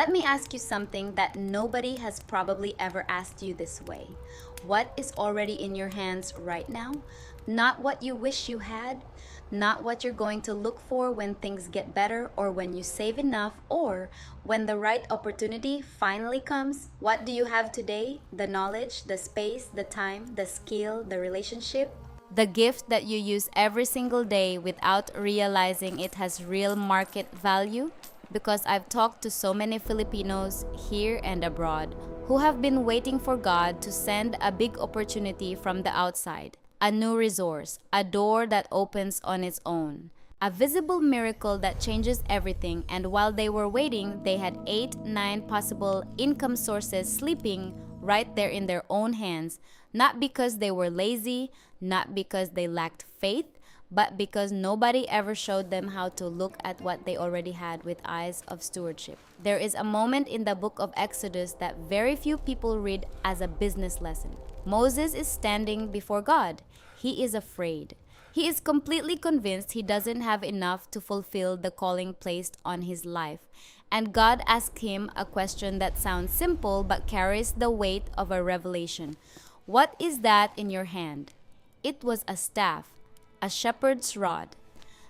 Let me ask you something that nobody has probably ever asked you this way. What is already in your hands right now? Not what you wish you had, not what you're going to look for when things get better or when you save enough or when the right opportunity finally comes. What do you have today? The knowledge, the space, the time, the skill, the relationship? The gift that you use every single day without realizing it has real market value? Because I've talked to so many Filipinos here and abroad who have been waiting for God to send a big opportunity from the outside, a new resource, a door that opens on its own, a visible miracle that changes everything. And while they were waiting, they had 8, 9 possible income sources sleeping right there in their own hands, not because they were lazy, not because they lacked faith, but because nobody ever showed them how to look at what they already had with eyes of stewardship. There is a moment in the book of Exodus that very few people read as a business lesson. Moses is standing before God. He is afraid. He is completely convinced he doesn't have enough to fulfill the calling placed on his life. And God asks him a question that sounds simple but carries the weight of a revelation. What is that in your hand? It was a staff, a shepherd's rod.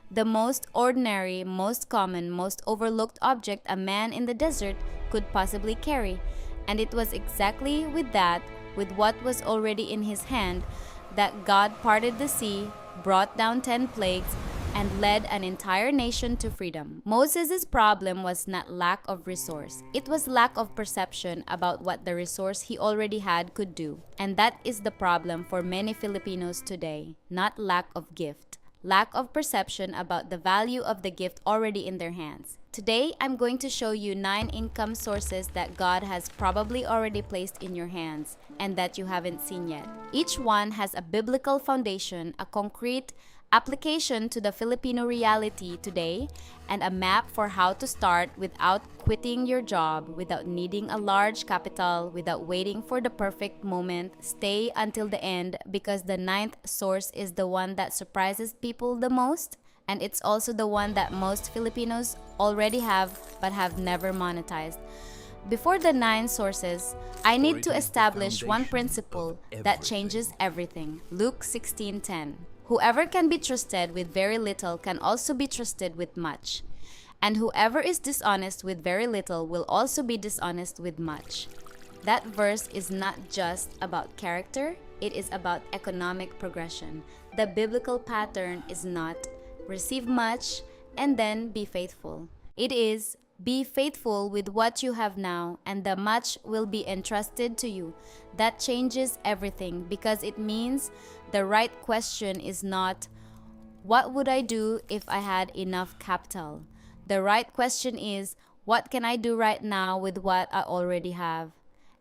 The most ordinary, most common, most overlooked object a man in the desert could possibly carry. And it was exactly with that, with what was already in his hand, that God parted the sea, brought down 10 plagues, and led an entire nation to freedom. Moses' problem was not lack of resource. It was lack of perception about what the resource he already had could do. And that is the problem for many Filipinos today, not lack of gift. Lack of perception about the value of the gift already in their hands. Today, I'm going to show you 9 income sources that God has probably already placed in your hands and that you haven't seen yet. Each one has a biblical foundation, a concrete application to the Filipino reality today, and a map for how to start without quitting your job, without needing a large capital, without waiting for the perfect moment. Stay until the end because the 9th source is the one that surprises people the most, and it's also the one that most Filipinos already have but have never monetized. Before the 9 sources, I need to establish one principle that changes everything. Luke 16:10. Whoever can be trusted with very little can also be trusted with much. And whoever is dishonest with very little will also be dishonest with much. That verse is not just about character, it is about economic progression. The biblical pattern is not receive much and then be faithful. It is be faithful with what you have now, and the much will be entrusted to you. That changes everything because it means the right question is not, what would I do if I had enough capital? The right question is, what can I do right now with what I already have?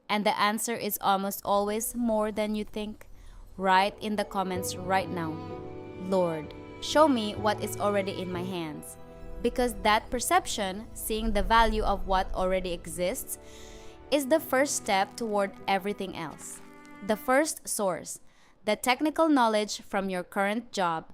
And the answer is almost always more than you think. Write in the comments right now, Lord, show me what is already in my hands. Because that perception, seeing the value of what already exists, is the first step toward everything else. The first source, the technical knowledge from your current job.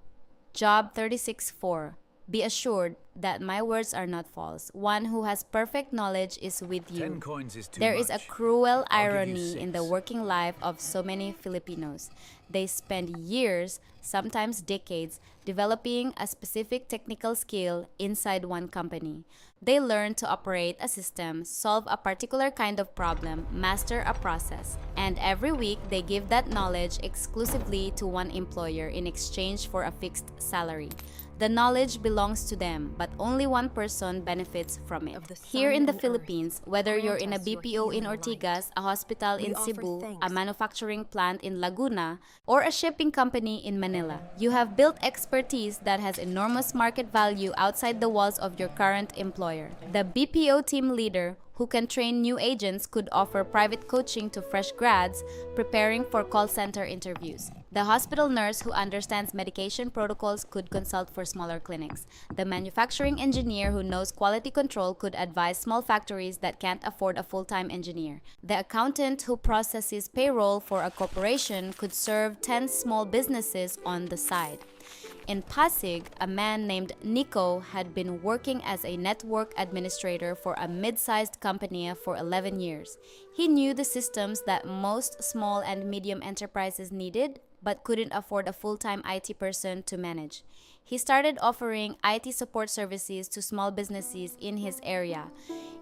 Job 36:4. Be assured that my words are not false. One who has perfect knowledge is with you. 10 coins is too There is a much. cruel I'll give you irony in the 6. working life of so many Filipinos. They spend years, sometimes decades, developing a specific technical skill inside one company. They learn to operate a system, solve a particular kind of problem, master a process, and every week they give that knowledge exclusively to one employer in exchange for a fixed salary. The knowledge belongs to them, but only one person benefits from it. Here in the Philippines, whether you're in a BPO in Ortigas, a hospital in Cebu, a manufacturing plant in Laguna, or a shipping company in Manila, you have built expertise that has enormous market value outside the walls of your current employer. The BPO team leader who can train new agents could offer private coaching to fresh grads preparing for call center interviews. The hospital nurse who understands medication protocols could consult for smaller clinics. The manufacturing engineer who knows quality control could advise small factories that can't afford a full-time engineer. The accountant who processes payroll for a corporation could serve 10 small businesses on the side. In Pasig, a man named Nico had been working as a network administrator for a mid-sized company for 11 years. He knew the systems that most small and medium enterprises needed, but couldn't afford a full-time IT person to manage. He started offering IT support services to small businesses in his area,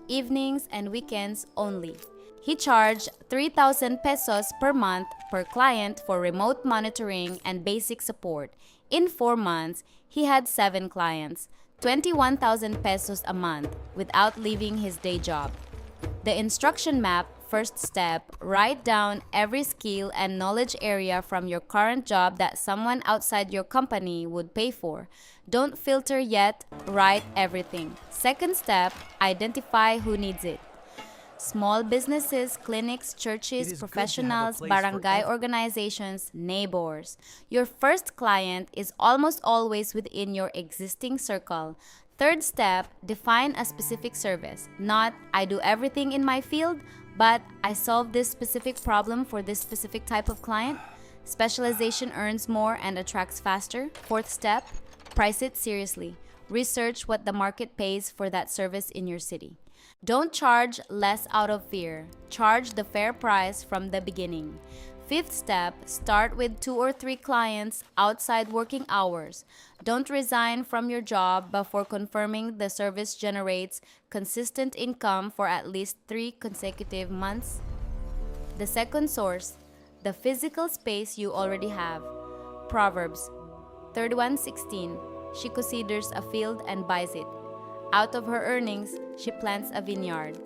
evenings and weekends only. He charged 3,000 pesos per month per client for remote monitoring and basic support. In 4 months, he had 7 clients, 21,000 pesos a month, without leaving his day job. The instruction map, first step, write down every skill and knowledge area from your current job that someone outside your company would pay for. Don't filter yet, write everything. Second step, identify who needs it. Small businesses, clinics, churches, professionals, barangay organizations, neighbors. Your first client is almost always within your existing circle. Third step, define a specific service. Not, I do everything in my field, but I solve this specific problem for this specific type of client. Specialization earns more and attracts faster. Fourth step, price it seriously. Research what the market pays for that service in your city. Don't charge less out of fear. Charge the fair price from the beginning. Fifth step, start with 2 or 3 clients outside working hours. Don't resign from your job before confirming the service generates consistent income for at least 3 consecutive months. The second source, the physical space you already have. Proverbs 31:16. She considers a field and buys it. Out of her earnings, she plants a vineyard.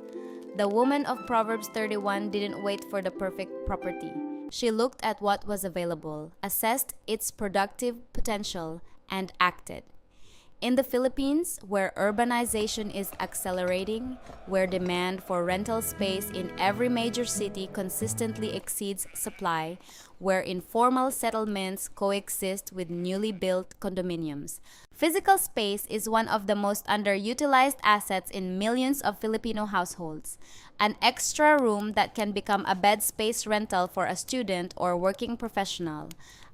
The woman of Proverbs 31 didn't wait for the perfect property. She looked at what was available, assessed its productive potential, and acted. In the Philippines, where urbanization is accelerating, where demand for rental space in every major city consistently exceeds supply, where informal settlements coexist with newly built condominiums, physical space is one of the most underutilized assets in millions of Filipino households. An extra room that can become a bed space rental for a student or working professional.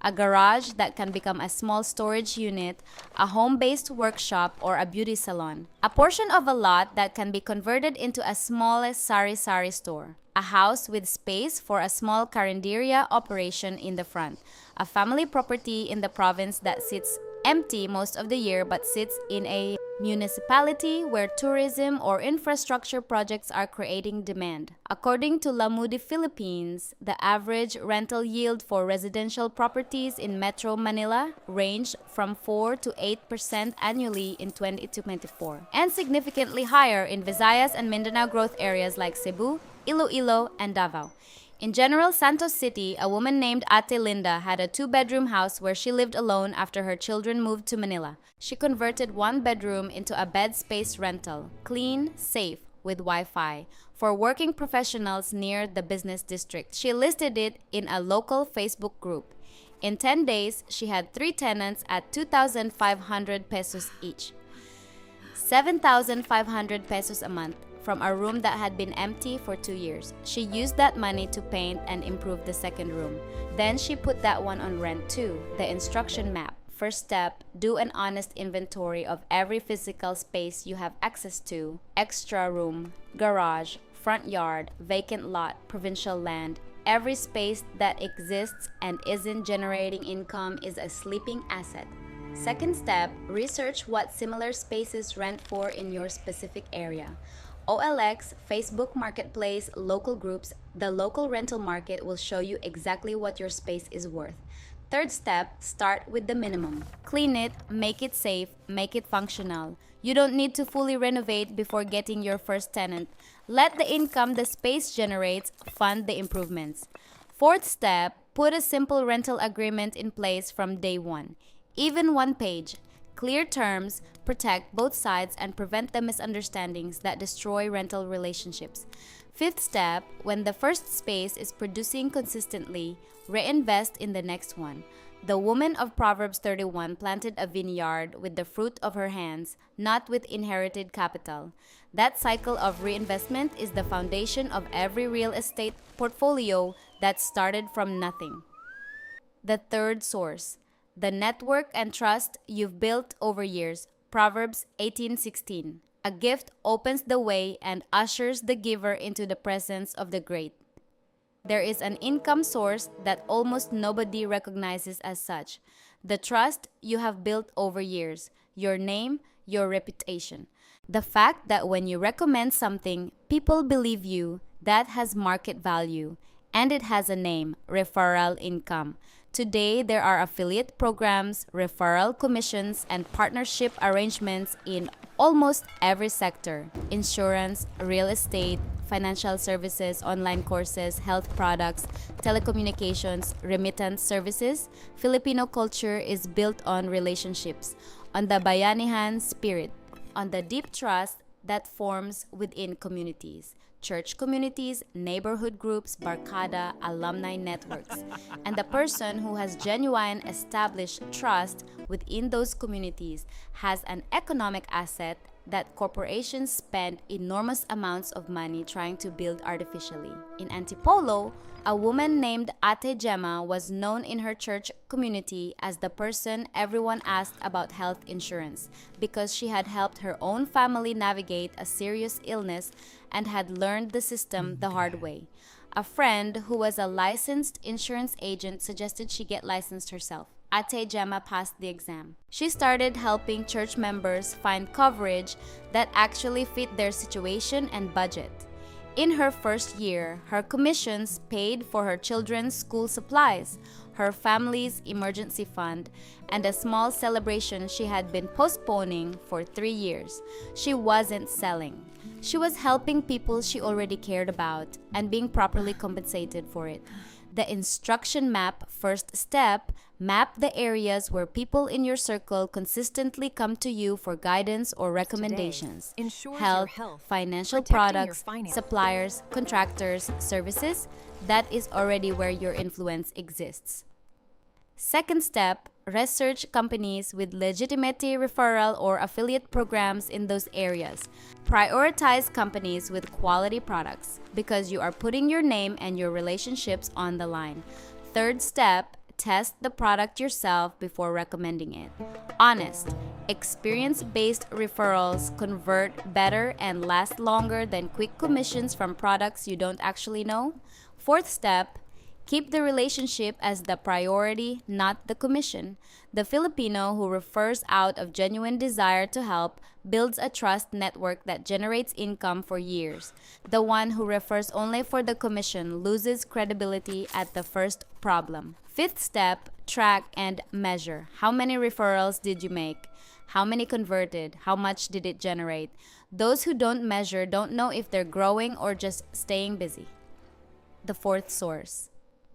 A garage that can become a small storage unit, a home-based workshop, or a beauty salon. A portion of a lot that can be converted into a small sari-sari store. A house with space for a small carinderia operation in the front. A family property in the province that sits empty most of the year but sits in a municipality where tourism or infrastructure projects are creating demand. According to Lamudi Philippines, the average rental yield for residential properties in Metro Manila ranged from 4 to 8% annually in 2024, and significantly higher in Visayas and Mindanao growth areas like Cebu, Iloilo, and Davao. In General Santos City, a woman named Ate Linda had a 2-bedroom house where she lived alone after her children moved to Manila. She converted 1 bedroom into a bed space rental, clean, safe, with Wi-Fi, for working professionals near the business district. She listed it in a local Facebook group. In 10 days, she had 3 tenants at 2,500 pesos each, 7,500 pesos a month, from a room that had been empty for 2 years. She used that money to paint and improve the second room. Then she put that one on rent too. The instruction map. First step, do an honest inventory of every physical space you have access to. Extra room, garage, front yard, vacant lot, provincial land. Every space that exists and isn't generating income is a sleeping asset. Second step, research what similar spaces rent for in your specific area. OLX, Facebook Marketplace, local groups, the local rental market will show you exactly what your space is worth. Third step, start with the minimum. Clean it, make it safe, make it functional. You don't need to fully renovate before getting your first tenant. Let the income the space generates fund the improvements. Fourth step, put a simple rental agreement in place from day one. Even 1 page. Clear terms protect both sides and prevent the misunderstandings that destroy rental relationships. Fifth step, when the first space is producing consistently, reinvest in the next one. The woman of Proverbs 31 planted a vineyard with the fruit of her hands, not with inherited capital. That cycle of reinvestment is the foundation of every real estate portfolio that started from nothing. The third source, The network and trust you've built over years. Proverbs 18:16. A gift opens the way and ushers the giver into the presence of the great. There is an income source that almost nobody recognizes as such. The trust you have built over years, your name, your reputation. The fact that when you recommend something, people believe you, that has market value. And it has a name, referral income. Today, there are affiliate programs, referral commissions, and partnership arrangements in almost every sector: insurance, real estate, financial services, online courses, health products, telecommunications, remittance services. Filipino culture is built on relationships, on the bayanihan spirit, on the deep trust that forms within communities. Church communities, neighborhood groups, barkada, alumni networks. And the person who has genuine established trust within those communities has an economic asset that corporations spend enormous amounts of money trying to build artificially. In Antipolo, a woman named Ate Gemma was known in her church community as the person everyone asked about health insurance because she had helped her own family navigate a serious illness and had learned the system the hard way. A friend who was a licensed insurance agent suggested she get licensed herself. Ate Gemma passed the exam. She started helping church members find coverage that actually fit their situation and budget. In her first year, her commissions paid for her children's school supplies, her family's emergency fund, and a small celebration she had been postponing for 3 years. She wasn't selling. She was helping people she already cared about and being properly compensated for it. The instruction map first step: map the areas where people in your circle consistently come to you for guidance or recommendations. Health, financial products, suppliers, contractors, services. That is already where your influence exists. Second step: research companies with legitimate referral or affiliate programs in those areas. Prioritize companies with quality products because you are putting your name and your relationships on the line. Third step: test the product yourself before recommending it. Honest, experience-based referrals convert better and last longer than quick commissions from products you don't actually know. Fourth step: keep the relationship as the priority, not the commission. The Filipino who refers out of genuine desire to help builds a trust network that generates income for years. The one who refers only for the commission loses credibility at the first problem. Fifth step: track and measure. How many referrals did you make? How many converted? How much did it generate? Those who don't measure don't know if they're growing or just staying busy. The fourth source: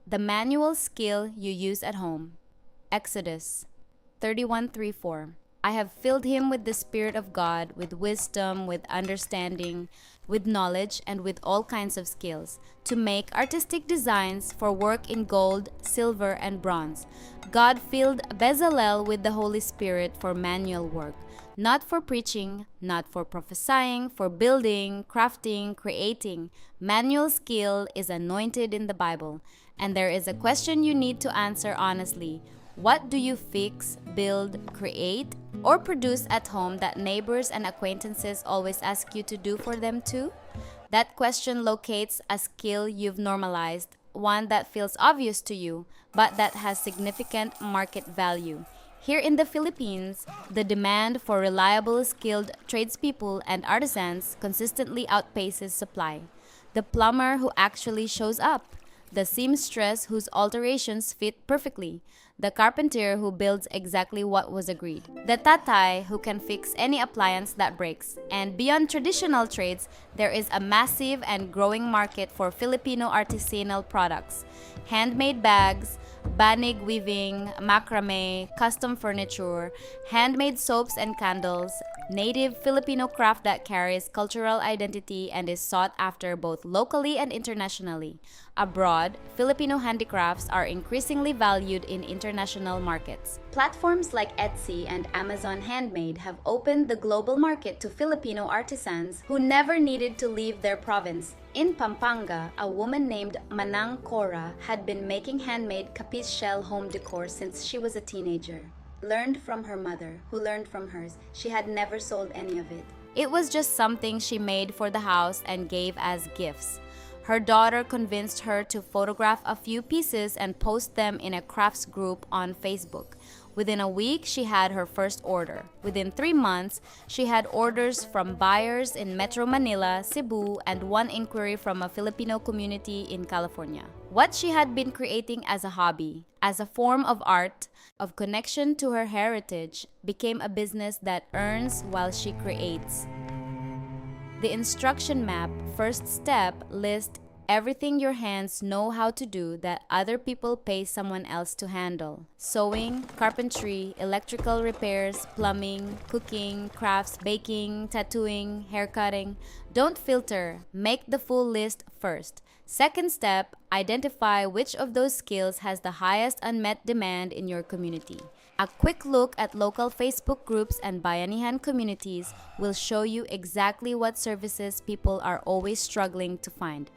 the manual skill you use at home. Exodus 31:3-4. I have filled him with the Spirit of God, with wisdom, with understanding, with knowledge, and with all kinds of skills, to make artistic designs for work in gold, silver, and bronze. God filled Bezalel with the Holy Spirit for manual work, not for preaching, not for prophesying, for building, crafting, creating. Manual skill is anointed in the Bible. And there is a question you need to answer honestly. What do you fix, build, create, or produce at home that neighbors and acquaintances always ask you to do for them too? That question locates a skill you've normalized, one that feels obvious to you, but that has significant market value. Here in the Philippines, the demand for reliable, skilled tradespeople and artisans consistently outpaces supply. The plumber who actually shows up, the seamstress whose alterations fit perfectly, the carpenter who builds exactly what was agreed, the tatay who can fix any appliance that breaks. And beyond traditional trades, there is a massive and growing market for Filipino artisanal products: handmade bags, banig weaving, macrame, custom furniture, handmade soaps and candles, native Filipino craft that carries cultural identity and is sought after both locally and internationally. Abroad, Filipino handicrafts are increasingly valued in international markets. Platforms like Etsy and Amazon Handmade have opened the global market to Filipino artisans who never needed to leave their province. In Pampanga, a woman named Manang Cora had been making handmade capiz shell home decor since she was a teenager. Learned from her mother, who learned from hers. She had never sold any of it. It was just something she made for the house and gave as gifts. Her daughter convinced her to photograph a few pieces and post them in a crafts group on Facebook. Within a week, she had her first order. Within 3 months, she had orders from buyers in Metro Manila, Cebu, and one inquiry from a Filipino community in California. What she had been creating as a hobby, as a form of art, of connection to her heritage, became a business that earns while she creates. The instruction map, first step, lists everything your hands know how to do that other people pay someone else to handle. Sewing, carpentry, electrical repairs, plumbing, cooking, crafts, baking, tattooing, haircutting. Don't filter. Make the full list first. Second step, identify which of those skills has the highest unmet demand in your community. A quick look at local Facebook groups and Bayanihan communities will show you exactly what services people are always struggling to find.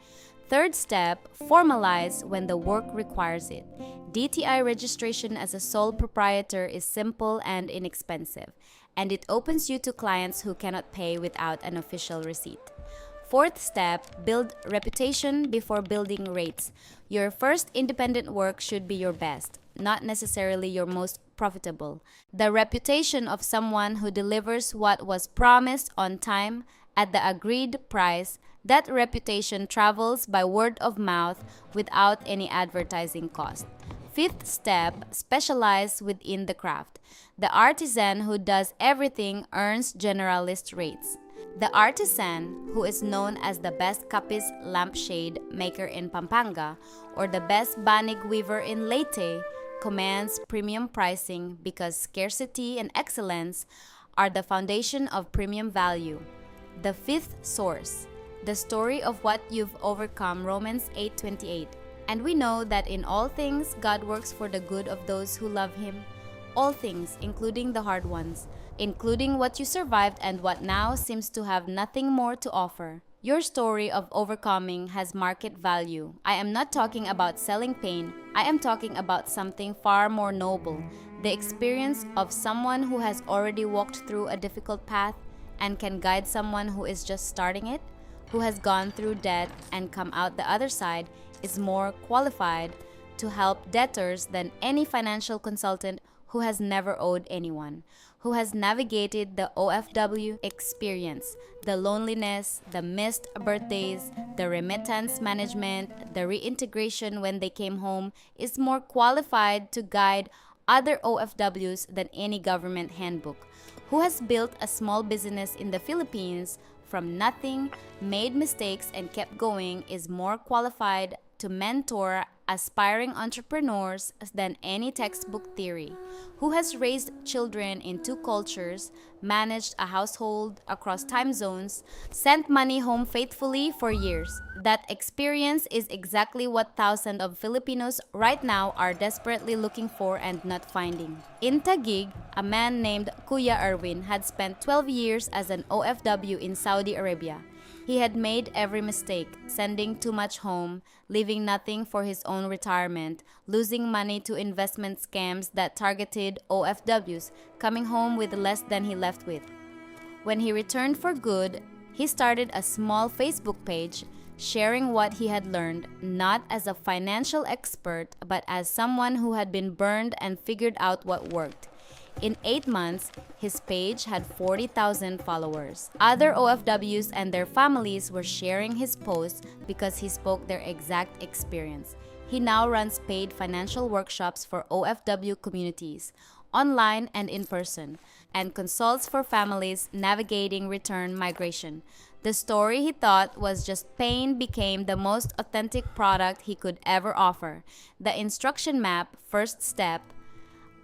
Third step, formalize when the work requires it. DTI registration as a sole proprietor is simple and inexpensive, and it opens you to clients who cannot pay without an official receipt. Fourth step, build reputation before building rates. Your first independent work should be your best, not necessarily your most profitable. The reputation of someone who delivers what was promised on time at the agreed price, that reputation travels by word of mouth without any advertising cost. Fifth step, specialize within the craft. The artisan who does everything earns generalist rates. The artisan, who is known as the best capiz lampshade maker in Pampanga or the best banig weaver in Leyte, commands premium pricing because scarcity and excellence are the foundation of premium value. The fifth source, the story of what you've overcome, Romans 8:28. And we know that in all things God works for the good of those who love Him. All things, including the hard ones, including what you survived and what now seems to have nothing more to offer. Your story of overcoming has market value. I am not talking about selling pain. I am talking about something far more noble. The experience of someone who has already walked through a difficult path and can guide someone who is just starting it, who has gone through debt and come out the other side, is more qualified to help debtors than any financial consultant who has never owed anyone, who has navigated the OFW experience, the loneliness, the missed birthdays, the remittance management, the reintegration when they came home, is more qualified to guide other OFWs than any government handbook, who has built a small business in the Philippines from nothing, made mistakes, and kept going, is more qualified to mentor aspiring entrepreneurs than any textbook theory, who has raised children in 2 cultures, managed a household across time zones, sent money home faithfully for years. That experience is exactly what thousands of Filipinos right now are desperately looking for and not finding. In Taguig, a man named Kuya Erwin had spent 12 years as an OFW in Saudi Arabia. He had made every mistake, sending too much home, leaving nothing for his own retirement, losing money to investment scams that targeted OFWs, coming home with less than he left with. When he returned for good, he started a small Facebook page, sharing what he had learned, not as a financial expert, but as someone who had been burned and figured out what worked. In 8 months, his page had 40,000 followers. Other OFWs and their families were sharing his posts because he spoke their exact experience. He now runs paid financial workshops for OFW communities, online and in person, and consults for families navigating return migration. The story he thought was just pain became the most authentic product he could ever offer. The instruction map, first step,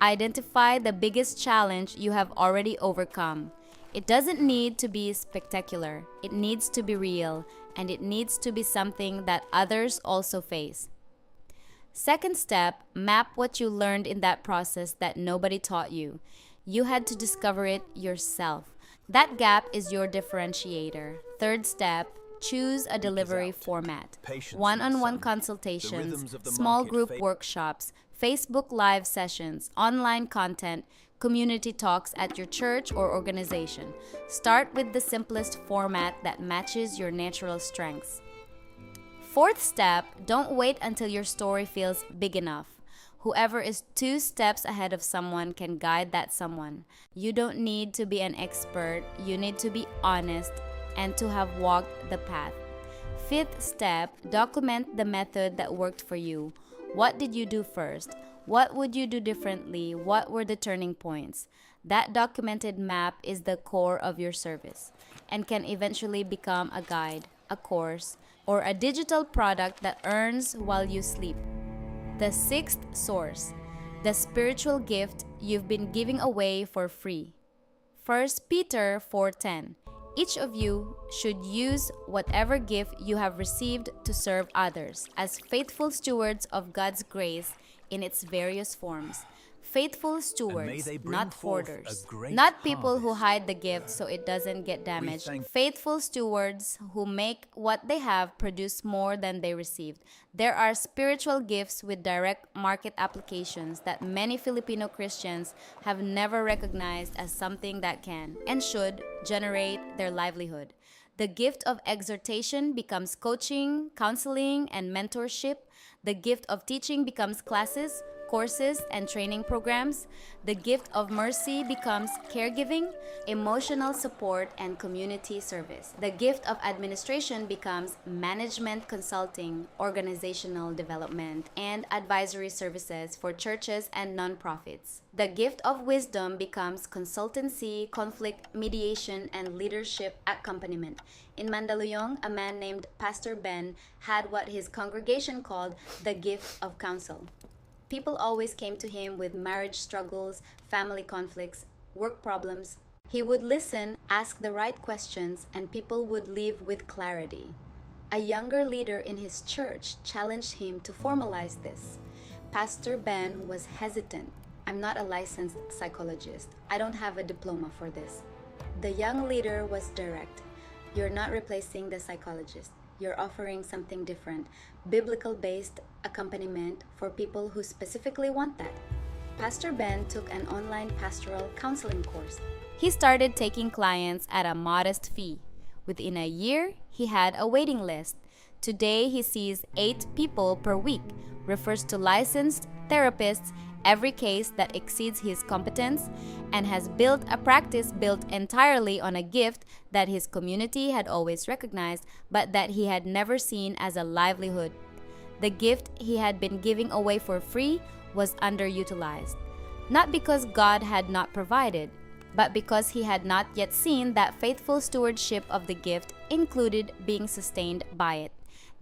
identify the biggest challenge you have already overcome. It doesn't need to be spectacular. It needs to be real, and it needs to be something that others also face. Second step, map what you learned in that process that nobody taught you. You had to discover it yourself. That gap is your differentiator. Third step, choose a delivery format. One-on-one consultations, small group workshops, Facebook Live sessions, online content, community talks at your church or organization. Start with the simplest format that matches your natural strengths. Fourth step, don't wait until your story feels big enough. Whoever is 2 steps ahead of someone can guide that someone. You don't need to be an expert, you need to be honest and to have walked the path. Fifth step, document the method that worked for you. What did you do first? What would you do differently? What were the turning points? That documented map is the core of your service and can eventually become a guide, a course, or a digital product that earns while you sleep. The sixth source, the spiritual gift you've been giving away for free. 1 Peter 4:10. Each of you should use whatever gift you have received to serve others as faithful stewards of God's grace in its various forms. Faithful stewards, not hoarders. Not people who hide the gift so it doesn't get damaged. Faithful stewards who make what they have produce more than they received. There are spiritual gifts with direct market applications that many Filipino Christians have never recognized as something that can and should generate their livelihood. The gift of exhortation becomes coaching, counseling, and mentorship. The gift of teaching becomes classes, courses, and training programs. The gift of mercy becomes caregiving, emotional support, and community service. The gift of administration becomes management consulting, organizational development, and advisory services for churches and nonprofits. The gift of wisdom becomes consultancy, conflict mediation, and leadership accompaniment. In Mandaluyong, a man named Pastor Ben had what his congregation called the gift of counsel. People always came to him with marriage struggles, family conflicts, work problems. He would listen, ask the right questions, and people would leave with clarity. A younger leader in his church challenged him to formalize this. Pastor Ben was hesitant. I'm not a licensed psychologist. I don't have a diploma for this. The young leader was direct. You're not replacing the psychologist. You're offering something different, biblical-based accompaniment for people who specifically want that. Pastor Ben took an online pastoral counseling course. He started taking clients at a modest fee. Within a year, he had a waiting list. Today, he sees 8 people per week, refers to licensed therapists every case that exceeds his competence, and has built a practice built entirely on a gift that his community had always recognized, but that he had never seen as a livelihood. The gift he had been giving away for free was underutilized, not because God had not provided, but because he had not yet seen that faithful stewardship of the gift included being sustained by it.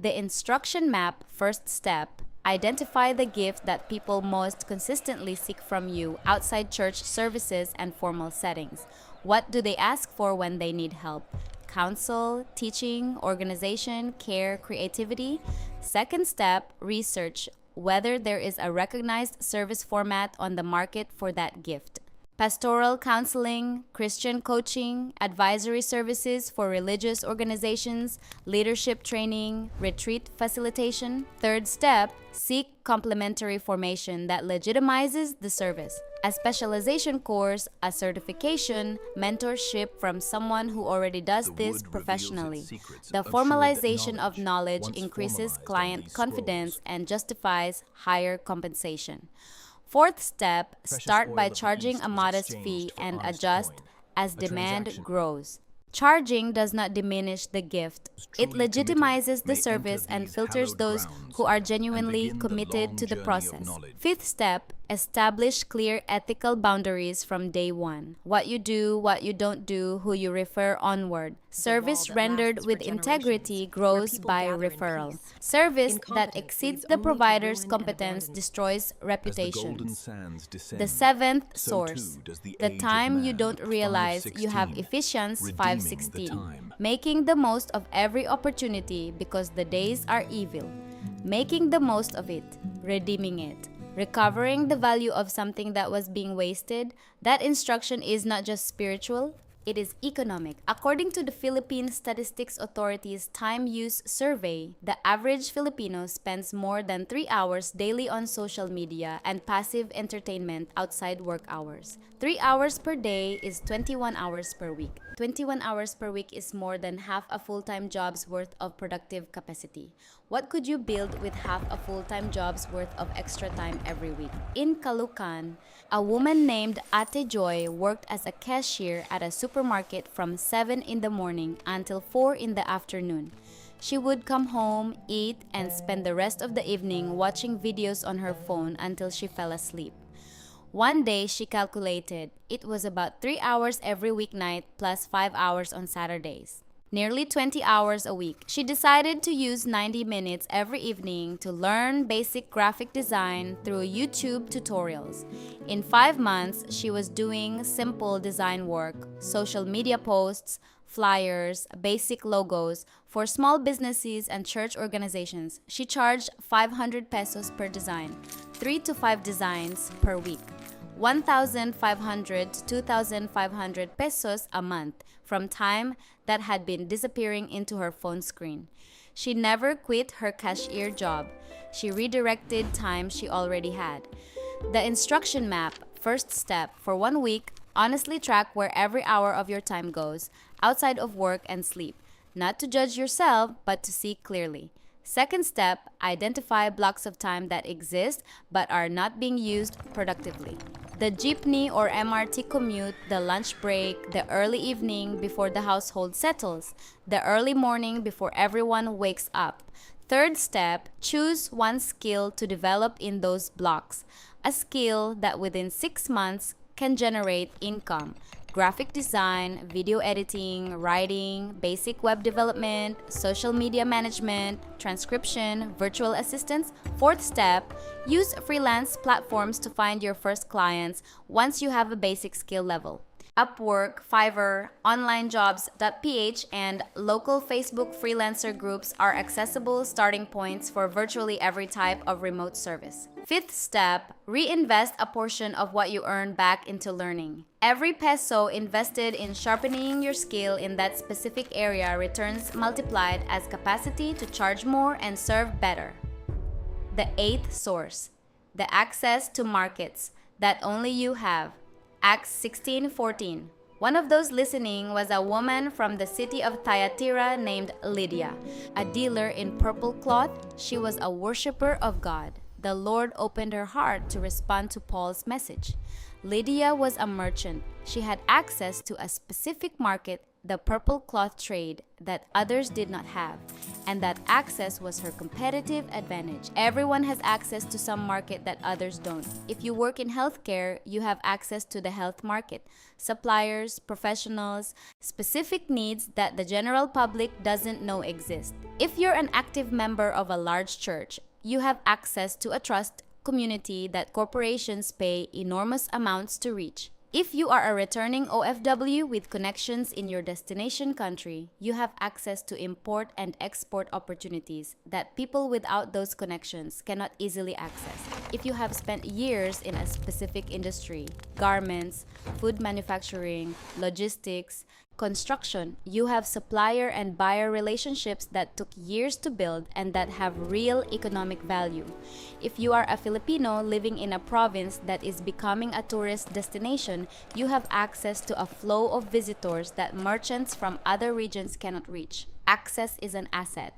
The instruction map, first step, identify the gift that people most consistently seek from you outside church services and formal settings. What do they ask for when they need help? Counsel, teaching, organization, care, creativity. Second step, research whether there is a recognized service format on the market for that gift. Pastoral counseling, Christian coaching, advisory services for religious organizations, leadership training, retreat facilitation. Third step, seek complementary formation that legitimizes the service. A specialization course, a certification, mentorship from someone who already does this professionally. The formalization of knowledge increases client confidence and justifies higher compensation. Fourth step, start by charging a modest fee and adjust as demand grows. Charging does not diminish the gift. It legitimizes the service and filters those who are genuinely committed to the process. Fifth step, Establish clear ethical boundaries from day one. What you do, what you don't do, who you refer onward. Service rendered with integrity grows by referral. Service that exceeds the provider's competence destroys reputations. The seventh source. The time you don't realize you have Ephesians 5:16. Making the most of every opportunity because the days are evil. Making the most of it, redeeming it. Recovering the value of something that was being wasted, that instruction is not just spiritual, it is economic. According to the Philippine Statistics Authority's Time Use Survey, the average Filipino spends more than 3 hours daily on social media and passive entertainment outside work hours. 3 hours per day is 21 hours per week. 21 hours per week is more than half a full-time job's worth of productive capacity. What could you build with half a full-time job's worth of extra time every week? In Caloocan, a woman named Ate Joy worked as a cashier at a supermarket from 7 in the morning until 4 in the afternoon. She would come home, eat, and spend the rest of the evening watching videos on her phone until she fell asleep. One day, she calculated it was about 3 hours every weeknight plus 5 hours on Saturdays. Nearly 20 hours a week. She decided to use 90 minutes every evening to learn basic graphic design through YouTube tutorials. In 5 months, she was doing simple design work, social media posts, flyers, basic logos for small businesses and church organizations. She charged 500 pesos per design, 3 to 5 designs per week. 1,500 to 2,500 pesos a month from time that had been disappearing into her phone screen. She never quit her cashier job. She redirected time she already had. The instruction map, first step, for 1 week, honestly track where every hour of your time goes, outside of work and sleep. Not to judge yourself, but to see clearly. Second step, identify blocks of time that exist but are not being used productively. The jeepney or MRT commute, the lunch break, the early evening before the household settles, the early morning before everyone wakes up. Third step, choose one skill to develop in those blocks. A skill that within 6 months can generate income. Graphic design, video editing, writing, basic web development, social media management, transcription, virtual assistants. Fourth step, use freelance platforms to find your first clients once you have a basic skill level. Upwork, Fiverr, onlinejobs.ph, and local Facebook freelancer groups are accessible starting points for virtually every type of remote service. Fifth step, reinvest a portion of what you earn back into learning. Every peso invested in sharpening your skill in that specific area returns multiplied as capacity to charge more and serve better. The eighth source, the access to markets that only you have. Acts 16:14. One of those listening was a woman from the city of Thyatira named Lydia, a dealer in purple cloth. She was a worshiper of God. The Lord opened her heart to respond to Paul's message. Lydia was a merchant. She had access to a specific market, the purple cloth trade, that others did not have, and that access was her competitive advantage. Everyone has access to some market that others don't. If you work in healthcare, you have access to the health market, suppliers, professionals, specific needs that the general public doesn't know exist. If you're an active member of a large church, you have access to a trust community that corporations pay enormous amounts to reach. If you are a returning OFW with connections in your destination country, you have access to import and export opportunities that people without those connections cannot easily access. If you have spent years in a specific industry, garments, food manufacturing, logistics, construction, you have supplier and buyer relationships that took years to build and that have real economic value. If you are a Filipino living in a province that is becoming a tourist destination, you have access to a flow of visitors that merchants from other regions cannot reach. Access is an asset.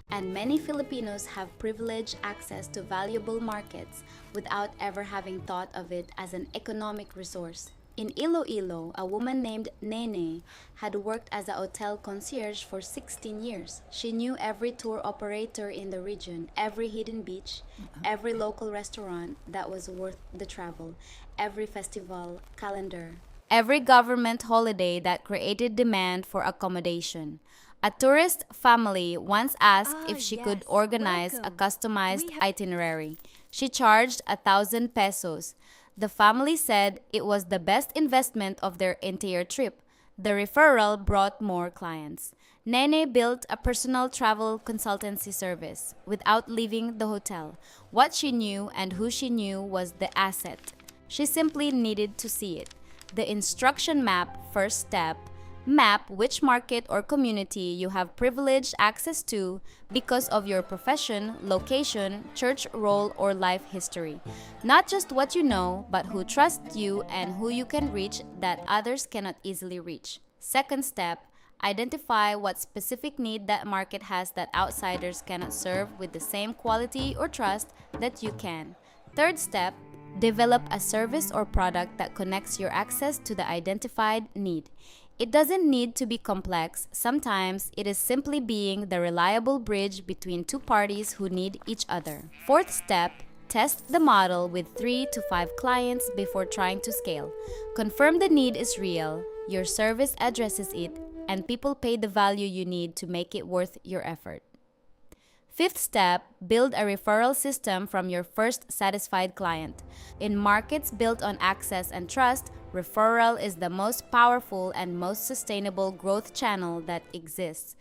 And many Filipinos have privileged access to valuable markets without ever having thought of it as an economic resource. In Iloilo, a woman named Nene had worked as a hotel concierge for 16 years. She knew every tour operator in the region, every hidden beach, every local restaurant that was worth the travel, every festival calendar, every government holiday that created demand for accommodation. A tourist family once asked if she could organize a customized itinerary. She charged 1,000 pesos. The family said it was the best investment of their entire trip. The referral brought more clients. Nene built a personal travel consultancy service without leaving the hotel. What she knew and who she knew was the asset. She simply needed to see it. The instruction map, first step, map which market or community you have privileged access to because of your profession, location, church role, or life history. Not just what you know, but who trusts you and who you can reach that others cannot easily reach. Second step, identify what specific need that market has that outsiders cannot serve with the same quality or trust that you can. Third step, develop a service or product that connects your access to the identified need. It doesn't need to be complex. Sometimes it is simply being the reliable bridge between two parties who need each other. Fourth step, test the model with 3 to 5 clients before trying to scale. Confirm the need is real, your service addresses it, and people pay the value you need to make it worth your effort. Fifth step, build a referral system from your first satisfied client. In markets built on access and trust, referral is the most powerful and most sustainable growth channel that exists.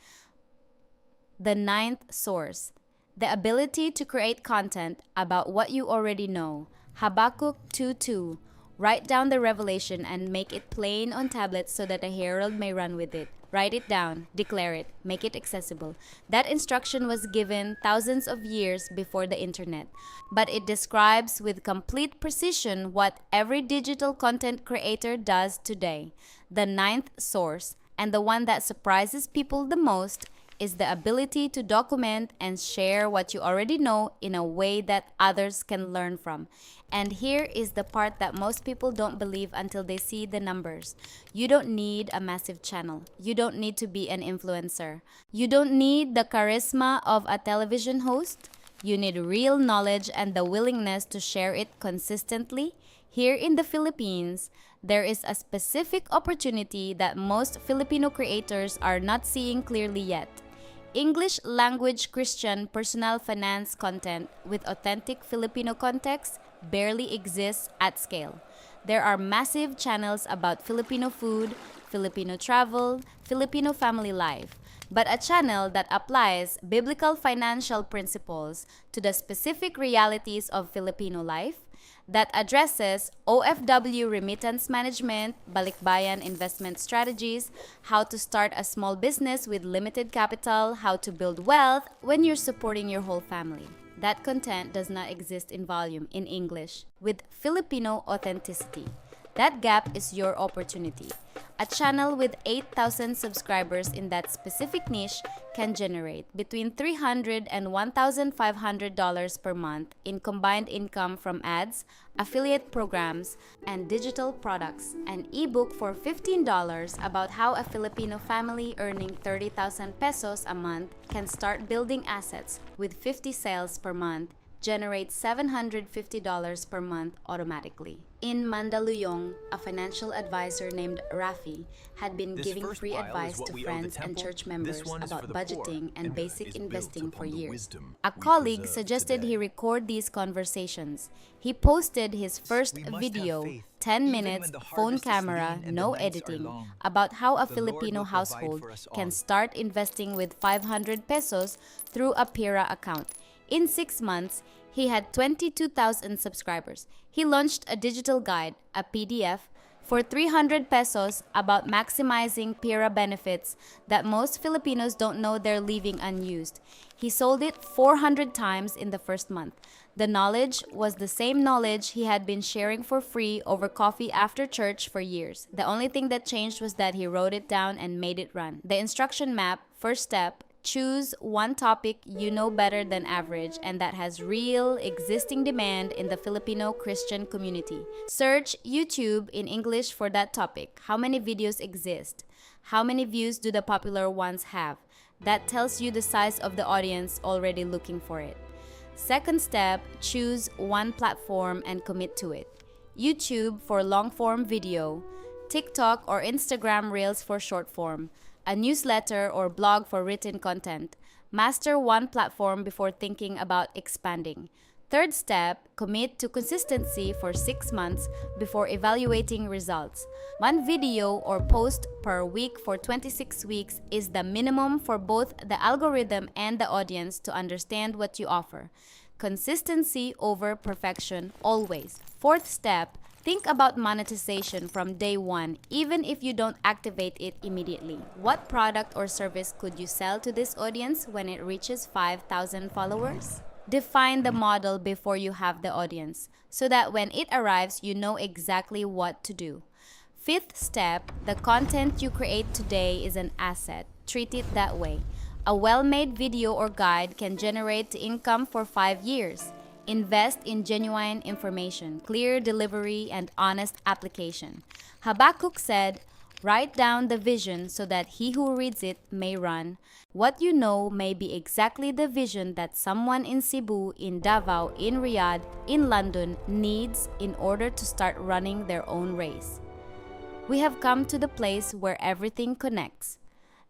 The ninth source, the ability to create content about what you already know. Habakkuk 2:2. Write down the revelation and make it plain on tablets so that a herald may run with it. Write it down, declare it, make it accessible. That instruction was given thousands of years before the internet, but it describes with complete precision what every digital content creator does today. The ninth source, and the one that surprises people the most, is the ability to document and share what you already know in a way that others can learn from. And here is the part that most people don't believe until they see the numbers. You don't need a massive channel. You don't need to be an influencer. You don't need the charisma of a television host. You need real knowledge and the willingness to share it consistently. Here in the Philippines, there is a specific opportunity that most Filipino creators are not seeing clearly yet. English language Christian personal finance content with authentic Filipino context barely exists at scale. There are massive channels about Filipino food, Filipino travel, Filipino family life, but a channel that applies biblical financial principles to the specific realities of Filipino life, that addresses OFW remittance management, balikbayan investment strategies, how to start a small business with limited capital, how to build wealth when you're supporting your whole family. That content does not exist in volume in English with Filipino authenticity. That gap is your opportunity. A channel with 8,000 subscribers in that specific niche can generate between $300 and $1,500 per month in combined income from ads, affiliate programs, and digital products. An ebook for $15 about how a Filipino family earning 30,000 pesos a month can start building assets with 50 sales per month generates $750 per month automatically. In Mandaluyong, a financial advisor named Rafi had been giving free advice to friends and church members about budgeting and basic investing for years. A colleague suggested he record these conversations. He posted his first video, 10 minutes, phone camera, no editing, about how a Filipino household can start investing with 500 pesos through a Pira account. In 6 months, he had 22,000 subscribers. He launched a digital guide, a PDF, for 300 pesos about maximizing Pira benefits that most Filipinos don't know they're leaving unused. He sold it 400 times in the first month. The knowledge was the same knowledge he had been sharing for free over coffee after church for years. The only thing that changed was that he wrote it down and made it run. The instruction map, first step, Choose one topic you know better than average and that has real, existing demand in the Filipino Christian community. Search YouTube in English for that topic. How many videos exist? How many views do the popular ones have? That tells you the size of the audience already looking for it. Second step, choose one platform and commit to it. YouTube for long-form video, TikTok or Instagram Reels for short form, a newsletter or blog for written content. Master one platform before thinking about expanding. Third step, commit to consistency for 6 months before evaluating results. One video or post per week for 26 weeks is the minimum for both the algorithm and the audience to understand what you offer. Consistency over perfection always. Fourth step, think about monetization from day one, even if you don't activate it immediately. What product or service could you sell to this audience when it reaches 5,000 followers? Define the model before you have the audience, so that when it arrives, you know exactly what to do. Fifth step, the content you create today is an asset. Treat it that way. A well-made video or guide can generate income for 5 years. Invest in genuine information, clear delivery, and honest application. Habakkuk said, "Write down the vision so that he who reads it may run." What you know may be exactly the vision that someone in Cebu, in Davao, in Riyadh, in London needs in order to start running their own race. We have come to the place where everything connects.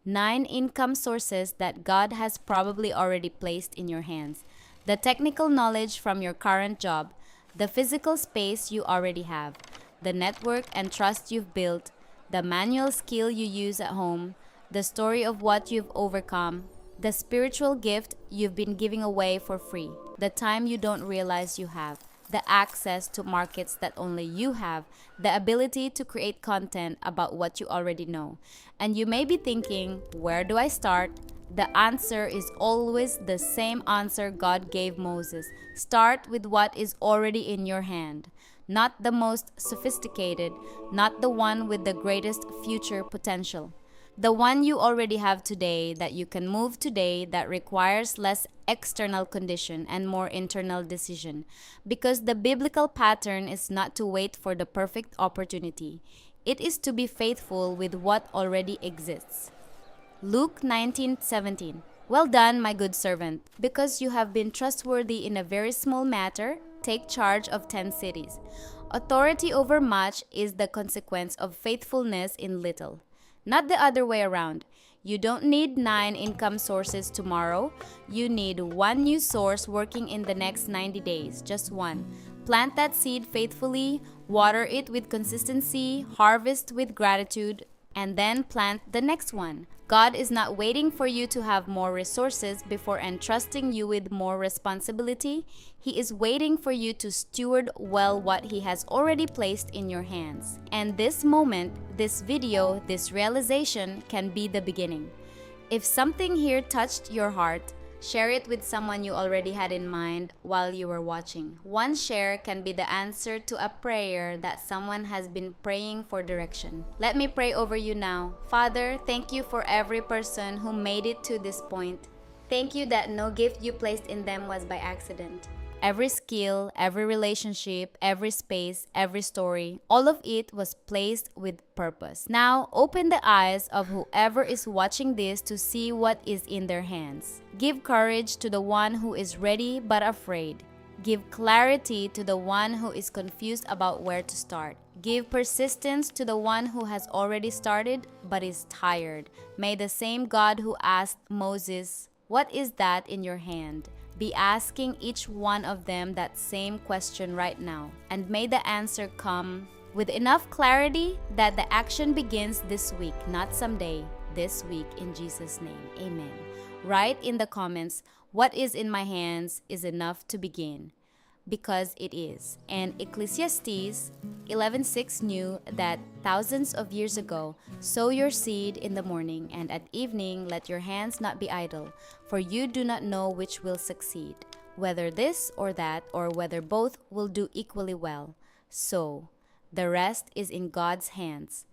9 income sources that God has probably already placed in your hands. The technical knowledge from your current job, the physical space you already have, the network and trust you've built, the manual skill you use at home, the story of what you've overcome, the spiritual gift you've been giving away for free, the time you don't realize you have, the access to markets that only you have, the ability to create content about what you already know. And you may be thinking, where do I start? The answer is always the same answer God gave Moses. Start with what is already in your hand. Not the most sophisticated, not the one with the greatest future potential. The one you already have today, that you can move today, that requires less external condition and more internal decision. Because the biblical pattern is not to wait for the perfect opportunity. It is to be faithful with what already exists. Luke 19:17. Well done, my good servant. Because you have been trustworthy in a very small matter, take charge of 10 cities. Authority over much is the consequence of faithfulness in little. Not the other way around. You don't need 9 income sources tomorrow. You need 1 new source working in the next 90 days. Just one. Plant that seed faithfully, water it with consistency, harvest with gratitude, and then plant the next one. God is not waiting for you to have more resources before entrusting you with more responsibility. He is waiting for you to steward well what He has already placed in your hands. And this moment, this video, this realization can be the beginning. If something here touched your heart, share it with someone you already had in mind while you were watching. One share can be the answer to a prayer that someone has been praying for direction. Let me pray over you now. Father, thank you for every person who made it to this point. Thank you that no gift you placed in them was by accident. Every skill, every relationship, every space, every story, all of it was placed with purpose. Now, open the eyes of whoever is watching this to see what is in their hands. Give courage to the one who is ready but afraid. Give clarity to the one who is confused about where to start. Give persistence to the one who has already started but is tired. May the same God who asked Moses, "What is that in your hand?" be asking each one of them that same question right now. And may the answer come with enough clarity that the action begins this week, not someday, this week, in Jesus' name. Amen. Write in the comments, what is in my hands is enough to begin. Because it is. And Ecclesiastes 11:6 knew that thousands of years ago, sow your seed in the morning, and at evening let your hands not be idle, for you do not know which will succeed, whether this or that, or whether both will do equally well. So, the rest is in God's hands.